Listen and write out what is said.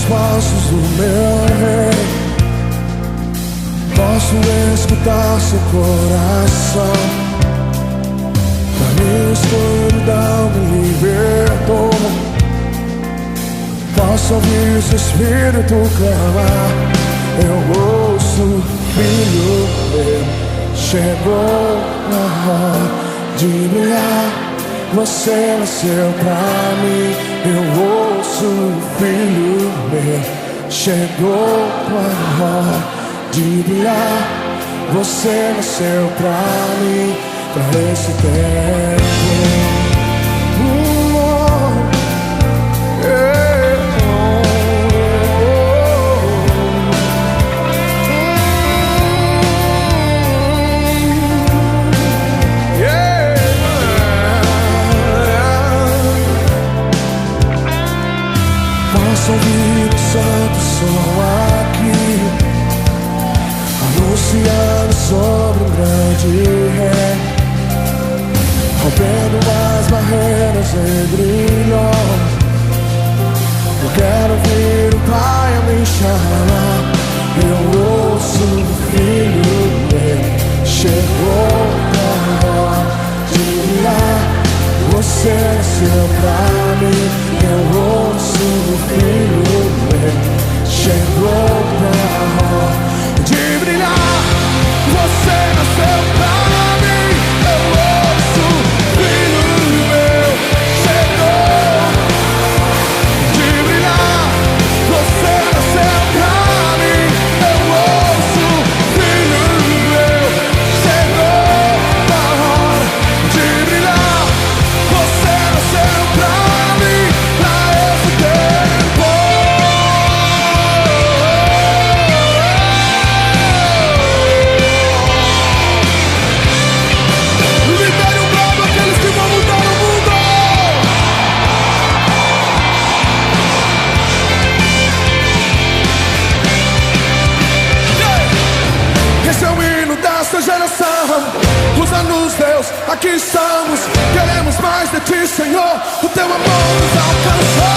passos do meu rei. Posso escutar seu coração. Caminho escuridão me libertou. Posso ouvir seu espírito clamar. Eu ouço, filho meu, chegou a hora de brilhar. Você nasceu pra mim. Eu ouço, filho meu, chegou a hora de brilhar. Você nasceu pra mim, pra esse tempo. Posso ouvir o santo som aqui, anunciando sobre um grande rei, rompendo as barreiras entre nós. Eu quero ouvir o Pai a me chamar. Eu ouço o Filho dele, chegou a hora de brilhar. Você nasceu pra mim. Eu ouço o Filho dele, chegou a hora de brilhar. Você nasceu pra mim. Eu ouço o Filho meu, chegou de brilhar. Você nasceu pra mim. Eu ouço o Filho meu, chegou a hora de brilhar. Você nasceu pra mim, pra esse tempo. Libere um brado aqueles que vão mudar o mundo. Esse é o hino desta geração. Usa-nos, Deus, aqui estamos. Queremos mais de ti, Senhor. O teu amor nos alcançou.